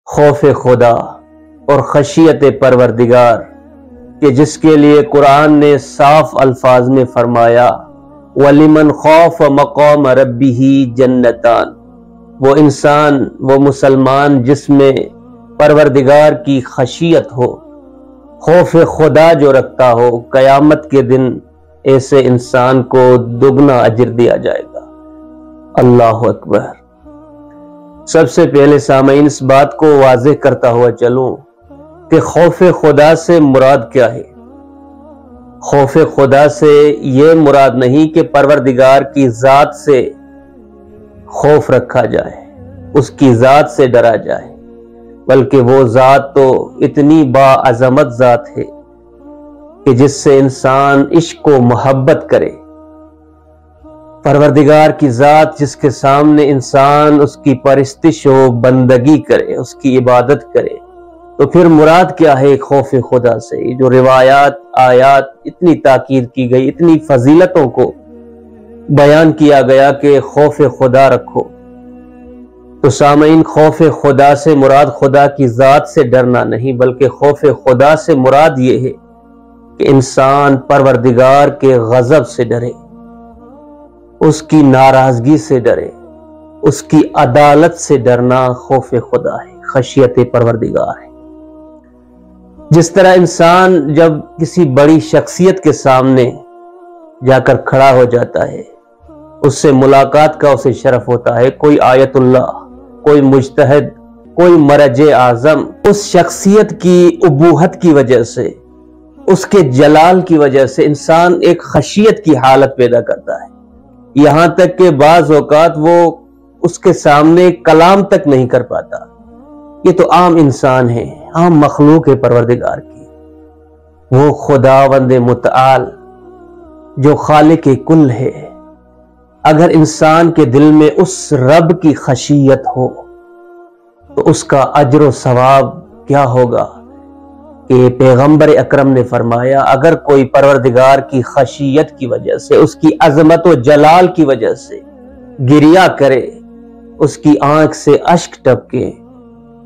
خوف خدا اور خشیت پروردگار کہ جس کے لیے قرآن نے صاف الفاظ میں فرمایا وَلِمَنْ خَافَ مَقَامَ رَبِّهِ جَنَّتَانِ، وہ انسان، وہ مسلمان جس میں پروردگار کی خشیت ہو، خوف خدا جو رکھتا ہو، قیامت کے دن ایسے انسان کو دگنا اجر دیا جائے گا۔ اللہ اکبر۔ سب سے پہلے سامعین اس بات کو واضح کرتا ہوا چلوں کہ خوف خدا سے مراد کیا ہے۔ خوف خدا سے یہ مراد نہیں کہ پروردگار کی ذات سے خوف رکھا جائے، اس کی ذات سے ڈرا جائے، بلکہ وہ ذات تو اتنی باعظمت ذات ہے کہ جس سے انسان عشق و محبت کرے۔ پروردگار کی ذات جس کے سامنے انسان اس کی پرستش و بندگی کرے، اس کی عبادت کرے، تو پھر مراد کیا ہے خوف خدا سے؟ جو روایات، آیات اتنی تاکید کی گئی، اتنی فضیلتوں کو بیان کیا گیا کہ خوف خدا رکھو، تو سامعین خوف خدا سے مراد خدا کی ذات سے ڈرنا نہیں، بلکہ خوف خدا سے مراد یہ ہے کہ انسان پروردگار کے غضب سے ڈرے، اس کی ناراضگی سے ڈرے، اس کی عدالت سے ڈرنا خوف خدا ہے، خشیت پروردگار ہے۔ جس طرح انسان جب کسی بڑی شخصیت کے سامنے جا کر کھڑا ہو جاتا ہے، اس سے ملاقات کا اسے شرف ہوتا ہے، کوئی آیت اللہ، کوئی مجتہد، کوئی مرج اعظم، اس شخصیت کی ابوہت کی وجہ سے، اس کے جلال کی وجہ سے انسان ایک خشیت کی حالت پیدا کرتا ہے، یہاں تک کہ بعض اوقات وہ اس کے سامنے کلام تک نہیں کر پاتا۔ یہ تو عام انسان ہے، عام مخلوق ہے پروردگار کی۔ وہ خداوند متعال جو خالق کل ہے، اگر انسان کے دل میں اس رب کی خشیت ہو تو اس کا اجر و ثواب کیا ہوگا؟ کہ پیغمبر اکرم نے فرمایا اگر کوئی پروردگار کی خشیت کی وجہ سے، اس کی عظمت و جلال کی وجہ سے گریہ کرے، اس کی آنکھ سے اشک ٹپکے،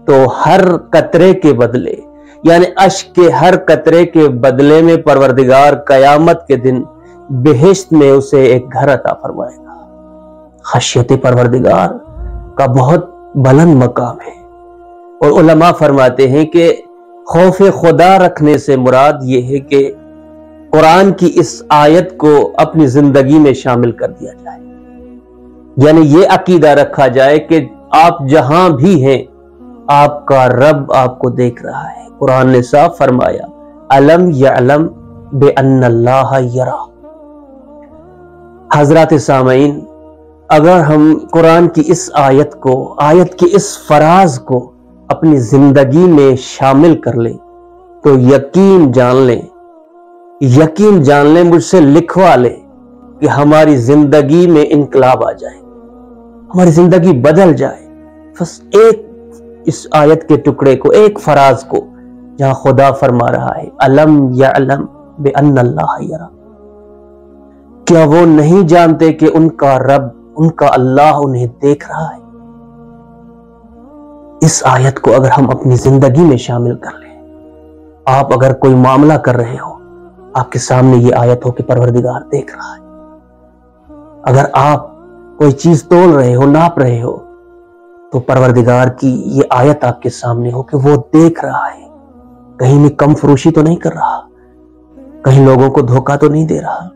تو ہر قطرے کے بدلے، یعنی اشک کے ہر قطرے کے بدلے میں پروردگار قیامت کے دن بہشت میں اسے ایک گھر عطا فرمائے گا۔ خشیت پروردگار کا بہت بلند مقام ہے، اور علماء فرماتے ہیں کہ خوف خدا رکھنے سے مراد یہ ہے کہ قرآن کی اس آیت کو اپنی زندگی میں شامل کر دیا جائے، یعنی یہ عقیدہ رکھا جائے کہ آپ جہاں بھی ہیں آپ کا رب آپ کو دیکھ رہا ہے۔ قرآن نے صاف فرمایا الم یعلم بان اللہ یرا۔ حضرات سامعین، اگر ہم قرآن کی اس آیت کو، آیت کی اس فراز کو اپنی زندگی میں شامل کر لیں تو یقین جان لیں، مجھ سے لکھوا لیں کہ ہماری زندگی میں انقلاب آ جائے، ہماری زندگی بدل جائے۔ بس ایک اس آیت کے ٹکڑے کو، ایک فراز کو، جہاں خدا فرما رہا ہے الم یعلم بان اللہ یرا، کیا وہ نہیں جانتے کہ ان کا رب، ان کا اللہ انہیں دیکھ رہا ہے؟ اس آیت کو اگر ہم اپنی زندگی میں شامل کر لیں، آپ اگر کوئی معاملہ کر رہے ہو، آپ کے سامنے یہ آیت ہو کہ پروردگار دیکھ رہا ہے۔ اگر آپ کوئی چیز تول رہے ہو، ناپ رہے ہو، تو پروردگار کی یہ آیت آپ کے سامنے ہو کہ وہ دیکھ رہا ہے، کہیں میں کم فروشی تو نہیں کر رہا، کہیں لوگوں کو دھوکہ تو نہیں دے رہا۔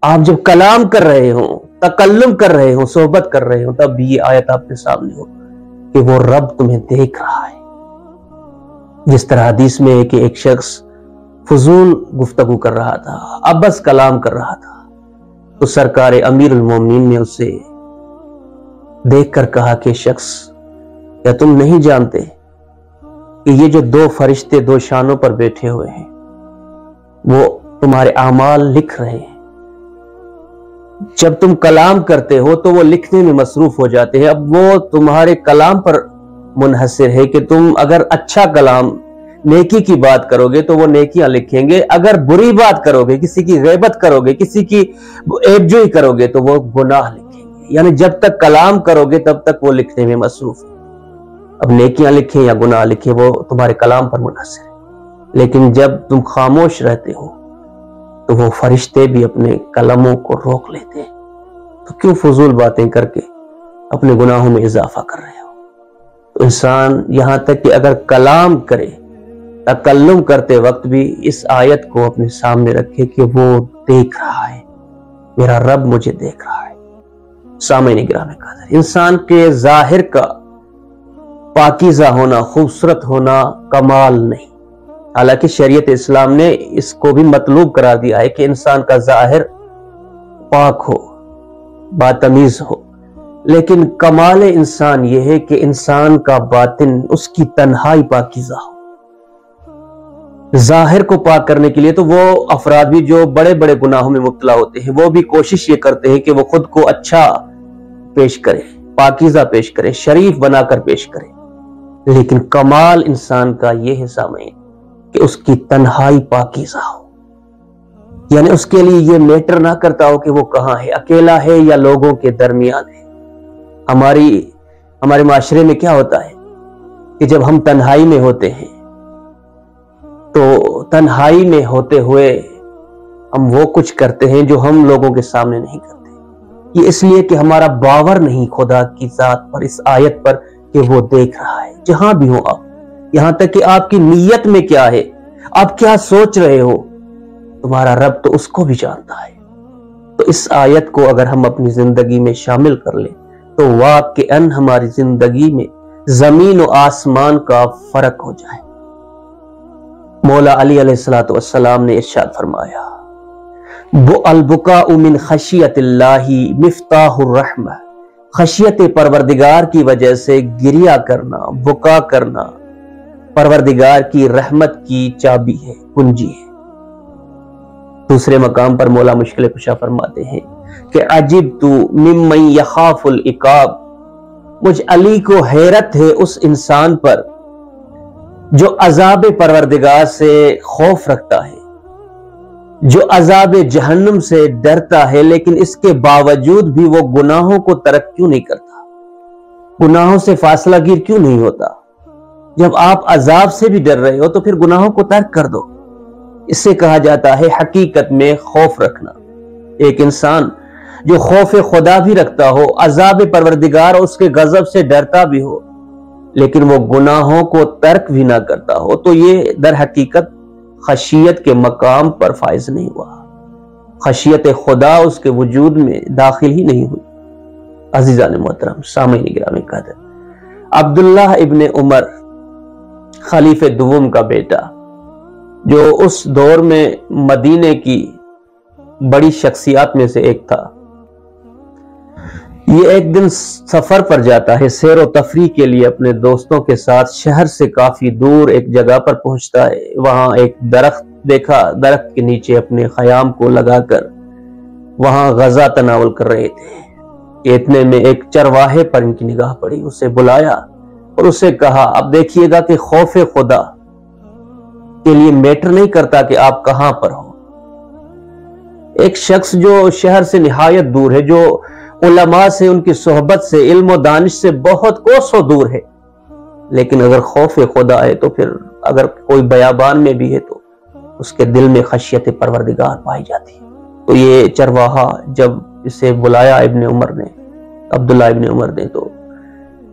آپ جب کلام کر رہے ہوں، تکلم کر رہے ہوں، صحبت کر رہے ہوں، تب بھی یہ آیت آپ کے سامنے ہو کہ وہ رب تمہیں دیکھ رہا ہے۔ جس طرح حدیث میں ہے کہ ایک شخص فضول گفتگو کر رہا تھا، ابس کلام کر رہا تھا، تو سرکار امیر المومنین نے اسے دیکھ کر کہا کہ شخص، کیا تم نہیں جانتے کہ یہ جو دو فرشتے دو شانوں پر بیٹھے ہوئے ہیں وہ تمہارے اعمال لکھ رہے ہیں؟ جب تم کلام کرتے ہو تو وہ لکھنے میں مصروف ہو جاتے ہیں، اب وہ تمہارے کلام پر منحصر ہے کہ تم اگر اچھا کلام، نیکی کی بات کرو گے تو وہ نیکیاں لکھیں گے، اگر بری بات کرو گے، کسی کی غیبت کرو گے، کسی کی عیب جوئی کرو گے تو وہ گناہ لکھیں گے۔ یعنی جب تک کلام کرو گے تب تک وہ لکھنے میں مصروف ہے۔ اب نیکیاں لکھیں یا گناہ لکھیں وہ تمہارے کلام پر منحصر ہے، لیکن جب تم خاموش رہتے ہو تو وہ فرشتے بھی اپنے قلموں کو روک لیتے ہیں، تو کیوں فضول باتیں کر کے اپنے گناہوں میں اضافہ کر رہے ہو؟ تو انسان یہاں تک کہ اگر کلام کرے، تکلم کرتے وقت بھی اس آیت کو اپنے سامنے رکھے کہ وہ دیکھ رہا ہے، میرا رب مجھے دیکھ رہا ہے۔ سامعین گرامی قدر، انسان کے ظاہر کا پاکیزہ ہونا، خوبصورت ہونا کمال نہیں، حالانکہ شریعت اسلام نے اس کو بھی مطلوب قرار دیا ہے کہ انسان کا ظاہر پاک ہو، باتمیز ہو، لیکن کمال انسان یہ ہے کہ انسان کا باطن، اس کی تنہائی پاکیزہ ہو۔ ظاہر کو پاک کرنے کے لیے تو وہ افراد بھی جو بڑے بڑے گناہوں میں مبتلا ہوتے ہیں وہ بھی کوشش یہ کرتے ہیں کہ وہ خود کو اچھا پیش کرے، پاکیزہ پیش کرے، شریف بنا کر پیش کرے، لیکن کمال انسان کا یہ ہے سامعین کہ اس کی تنہائی پاکیزہ ہو، یعنی اس کے لیے یہ میٹر نہ کرتا ہو کہ وہ کہاں ہے، اکیلا ہے یا لوگوں کے درمیان ہے۔ ہمارے معاشرے میں کیا ہوتا ہے کہ جب ہم تنہائی میں ہوتے ہیں تو تنہائی میں ہوتے ہوئے ہم وہ کچھ کرتے ہیں جو ہم لوگوں کے سامنے نہیں کرتے، یہ اس لیے کہ ہمارا باور نہیں خدا کی ذات پر، اس آیت پر کہ وہ دیکھ رہا ہے جہاں بھی ہو آپ، یہاں تک کہ آپ کی نیت میں کیا ہے، آپ کیا سوچ رہے ہو، تمہارا رب تو اس کو بھی جانتا ہے۔ تو اس آیت کو اگر ہم اپنی زندگی میں شامل کر لیں تو واقعاً ہماری زندگی میں زمین و آسمان کا فرق ہو جائے۔ مولا علی علیہ السلام نے ارشاد فرمایا، البکاء من خشیت اللہ مفتاح الرحمہ، خشیت پروردگار کی وجہ سے گریہ کرنا، بکا کرنا پروردگار کی رحمت کی چابی ہے، کنجی ہے۔ دوسرے مقام پر مولا مشکل کشا فرماتے ہیں کہ عجبت ممن یخاف العقاب، مجھ علی کو حیرت ہے اس انسان پر جو عذاب پروردگار سے خوف رکھتا ہے، جو عذاب جہنم سے ڈرتا ہے، لیکن اس کے باوجود بھی وہ گناہوں کو ترک کیوں نہیں کرتا، گناہوں سے فاصلہ گیر کیوں نہیں ہوتا؟ جب آپ عذاب سے بھی ڈر رہے ہو تو پھر گناہوں کو ترک کر دو۔ اس سے کہا جاتا ہے حقیقت میں خوف رکھنا۔ ایک انسان جو خوف خدا بھی رکھتا ہو، عذاب پروردگار اور اس کے غضب سے ڈرتا بھی ہو، لیکن وہ گناہوں کو ترک بھی نہ کرتا ہو، تو یہ در حقیقت خشیت کے مقام پر فائز نہیں ہوا، خشیت خدا اس کے وجود میں داخل ہی نہیں ہوئی۔ عزیزان محترم، سامعین گرامی قدر، عبداللہ ابن عمر خلیفہ دوم کا بیٹا، جو اس دور میں مدینے کی بڑی شخصیات میں سے ایک تھا، یہ ایک دن سفر پر جاتا ہے، سیر و تفریح کے لیے اپنے دوستوں کے ساتھ شہر سے کافی دور ایک جگہ پر پہنچتا ہے۔ وہاں ایک درخت دیکھا، درخت کے نیچے اپنے خیام کو لگا کر وہاں غذا تناول کر رہے تھے کہ اتنے میں ایک چرواہے پر ان کی نگاہ پڑی، اسے بلایا اور اسے کہا، اب دیکھیے گا کہ خوف خدا کے لیے میٹر نہیں کرتا کہ آپ کہاں پر ہو۔ ایک شخص جو شہر سے نہایت دور ہے، جو علماء سے، ان کی صحبت سے، علم و دانش سے بہت کوسوں دور ہے، لیکن اگر خوف خدا ہے تو پھر اگر کوئی بیابان میں بھی ہے تو اس کے دل میں خشیت پروردگار پائی جاتی ہے۔ تو یہ چرواہا جب اسے بلایا ابن عمر نے، عبداللہ ابن عمر نے، تو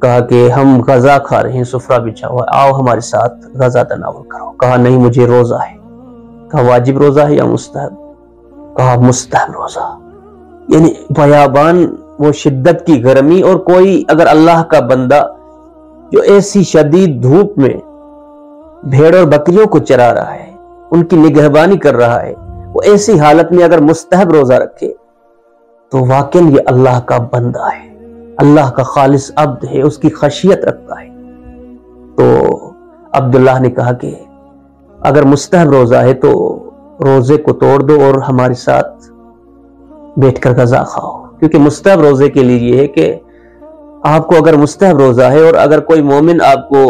کہا کہ ہم غذا کھا رہے ہیں، سفرہ بچھا ہوا ہے، آؤ ہمارے ساتھ غذا تناول کرو۔ کہا نہیں، مجھے روزہ ہے۔ کہا واجب روزہ ہے یا مستحب؟ کہا مستحب روزہ۔ یعنی بیابان، وہ شدت کی گرمی، اور کوئی اگر اللہ کا بندہ جو ایسی شدید دھوپ میں بھیڑ اور بکریوں کو چرا رہا ہے، ان کی نگہبانی کر رہا ہے، وہ ایسی حالت میں اگر مستحب روزہ رکھے تو واقعاً یہ اللہ کا بندہ ہے، اللہ کا خالص عبد ہے، اس کی خشیت رکھتا ہے۔ تو عبداللہ نے کہا کہ اگر مستحب روزہ ہے تو روزے کو توڑ دو اور ہمارے ساتھ بیٹھ کر غذا کھاؤ، کیونکہ مستحب روزے کے لیے یہ ہے کہ آپ کو اگر مستحب روزہ ہے اور اگر کوئی مومن آپ کو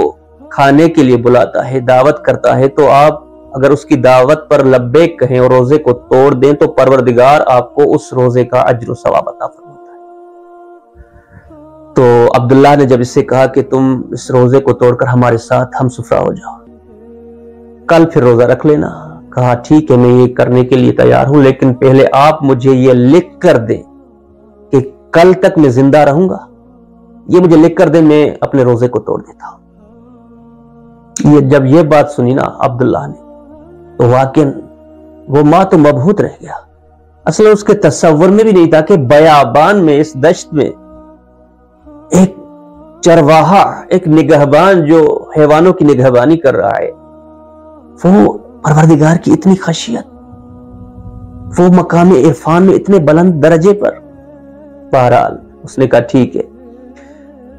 کھانے کے لیے بلاتا ہے، دعوت کرتا ہے، تو آپ اگر اس کی دعوت پر لبیک کہیں اور روزے کو توڑ دیں تو پروردگار آپ کو اس روزے کا اجر و ثواب عطا فرماتا ہے۔ تو عبداللہ نے جب اس سے کہا کہ تم اس روزے کو توڑ کر ہمارے ساتھ ہم سفرہ ہو جاؤ، کل پھر روزہ رکھ لینا، کہا ٹھیک ہے میں یہ کرنے کے لیے تیار ہوں، لیکن پہلے آپ مجھے یہ لکھ کر دیں کہ کل تک میں زندہ رہوں گا، یہ مجھے لکھ کر دیں، میں اپنے روزے کو توڑ دیتا ہوں۔ جب یہ بات سنی نا عبداللہ نے تو واقعاً وہ ماں تو مبہوت رہ گیا۔ اصل اس کے تصور میں بھی نہیں تھا کہ بیابان میں، اس دشت میں، ایک چرواہا، ایک نگہبان جو حیوانوں کی نگہبانی کر رہا ہے، وہ پروردگار کی اتنی خشیت، وہ مقام عرفان میں اتنے بلند درجے پر۔ بہرحال اس نے کہا ٹھیک ہے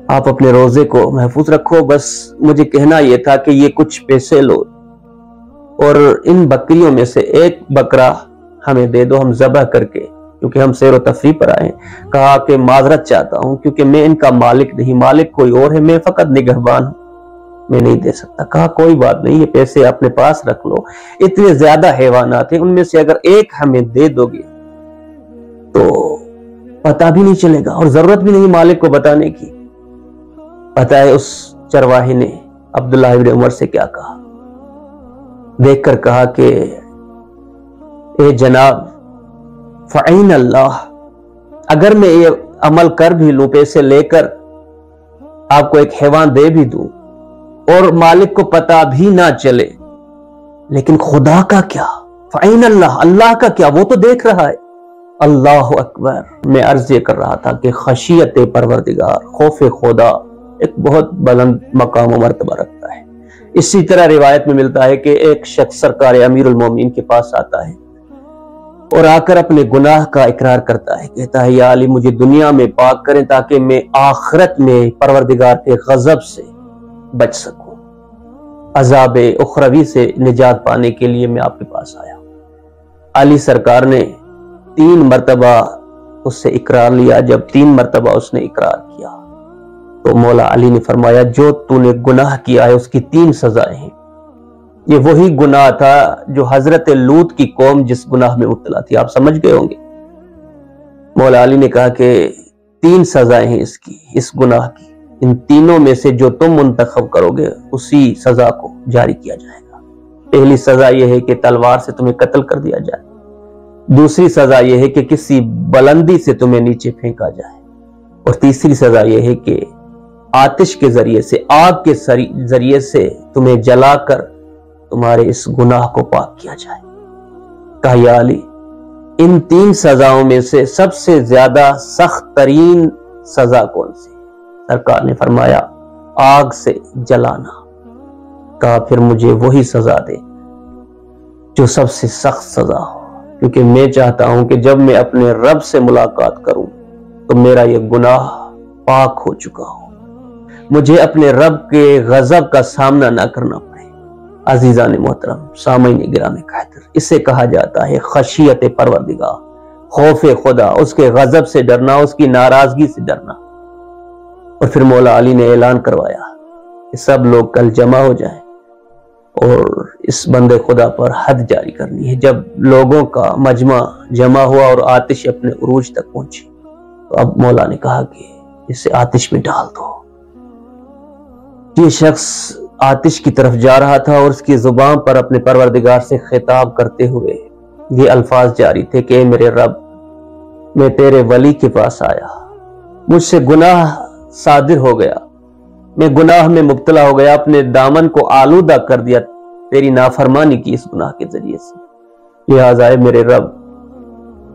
آپ اپنے روزے کو محفوظ رکھو، بس مجھے کہنا یہ تھا کہ یہ کچھ پیسے لو اور ان بکریوں میں سے ایک بکرا ہمیں دے دو، ہم ذبح کر کے، کیونکہ ہم سیر و تفریح پر آئے ہیں۔ کہا کہ معذرت چاہتا ہوں کیونکہ میں ان کا مالک نہیں، مالک کوئی اور ہے، میں فقط نگہبان ہوں، میں نہیں دے سکتا۔ کہا کوئی بات نہیں، یہ پیسے اپنے پاس رکھ لو، اتنے زیادہ حیوانات ہیں، ان میں سے اگر ایک ہمیں دے دو گے تو پتہ بھی نہیں چلے گا اور ضرورت بھی نہیں مالک کو بتانے کی۔ پتہ ہے اس چرواہے نے عبداللہ ابن عمر سے کیا کہا؟ دیکھ کر کہا کہ اے جناب فعین اللہ، اگر میں یہ عمل کر بھی لوں، پیسے لے کر آپ کو ایک حیوان دے بھی دوں اور مالک کو پتہ بھی نہ چلے، لیکن خدا کا کیا؟ فعین اللہ، اللہ کا کیا؟ وہ تو دیکھ رہا ہے۔ اللہ اکبر۔ میں عرض یہ کر رہا تھا کہ خشیت پروردگار، خوف خدا ایک بہت بلند مقام و مرتبہ رکھتا ہے۔ اسی طرح روایت میں ملتا ہے کہ ایک شخص سرکار امیر المومنین کے پاس آتا ہے اور آ کر اپنے گناہ کا اقرار کرتا ہے، کہتا ہے یا علی مجھے دنیا میں پاک کریں تاکہ میں آخرت میں پروردگار کے غضب سے بچ سکوں، عذاب اخروی سے نجات پانے کے لیے میں آپ کے پاس آیا۔ علی سرکار نے 3 مرتبہ اس سے اقرار لیا۔ جب 3 مرتبہ اس نے اقرار کیا تو مولا علی نے فرمایا جو تو نے گناہ کیا ہے اس کی 3 سزائیں ہیں۔ یہ وہی گناہ تھا جو حضرت لوط کی قوم جس گناہ میں مبتلا تھی، آپ سمجھ گئے ہوں گے۔ مولا علی نے کہا کہ 3 سزائیں ہیں اس گناہ کی، ان تینوں میں سے جو تم منتخب کرو گے اسی سزا کو جاری کیا جائے گا۔ پہلی سزا یہ ہے کہ تلوار سے تمہیں قتل کر دیا جائے، دوسری سزا یہ ہے کہ کسی بلندی سے تمہیں نیچے پھینکا جائے، اور تیسری سزا یہ ہے کہ آتش کے ذریعے سے، آگ کے ذریعے سے تمہیں جلا کر تمہارے اس گناہ کو پاک کیا جائے۔ کہا یا علی ان 3 سزاؤں میں سے سب سے زیادہ سخت ترین سزا کون سی؟ سرکار نے فرمایا آگ سے جلانا۔ کہا پھر مجھے وہی سزا دے جو سب سے سخت سزا ہو، کیونکہ میں چاہتا ہوں کہ جب میں اپنے رب سے ملاقات کروں تو میرا یہ گناہ پاک ہو چکا ہو، مجھے اپنے رب کے غضب کا سامنا نہ کرنا پڑے۔ عزیزان محترم، سامعین گرامی قدر، اسے کہا جاتا ہے خشیت پروردگار، خوف خدا، اس کے غضب سے ڈرنا، اس کی ناراضگی سے ڈرنا۔ اور پھر مولا علی نے اعلان کروایا کہ سب لوگ کل جمع ہو جائیں اور اس بندے خدا پر حد جاری کرنی ہے۔ جب لوگوں کا مجمع جمع ہوا اور آتش اپنے عروج تک پہنچی تو اب مولا نے کہا کہ اسے آتش میں ڈال دو۔ یہ شخص آتش کی طرف جا رہا تھا اور اس کی زبان پر اپنے پروردگار سے خطاب کرتے ہوئے یہ الفاظ جاری تھے کہ اے میرے رب، میں تیرے ولی کے پاس آیا، مجھ سے گناہ صادر ہو گیا، میں گناہ میں مبتلا ہو گیا، اپنے دامن کو آلودہ کر دیا تیری نافرمانی کی اس گناہ کے ذریعے سے، لہٰذا اے میرے رب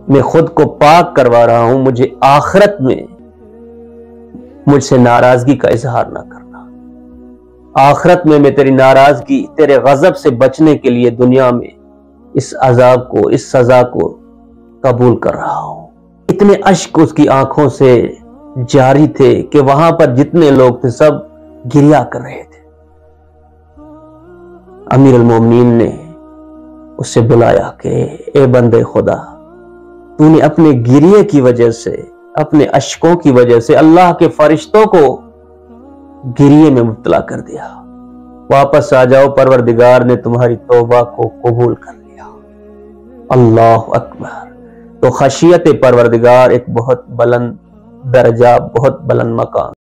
میں خود کو پاک کروا رہا ہوں، مجھے آخرت میں مجھ سے ناراضگی کا اظہار نہ کرنا، آخرت میں میں تیری ناراضگی، تیرے غضب سے بچنے کے لیے دنیا میں اس عذاب کو، اس سزا کو قبول کر رہا ہوں۔ اتنے اشک اس کی آنکھوں سے جاری تھے کہ وہاں پر جتنے لوگ تھے سب گریہ کر رہے تھے۔ امیر المومنین نے اس سے بلایا کہ اے بندے خدا، تو نے اپنے گریہ کی وجہ سے، اپنے اشکوں کی وجہ سے اللہ کے فرشتوں کو گریہ میں مبتلا کر دیا، واپس آ جاؤ، پروردگار نے تمہاری توبہ کو قبول کر لیا۔ اللہ اکبر۔ تو خشیت پروردگار ایک بہت بلند درجہ، بہت بلند مقام۔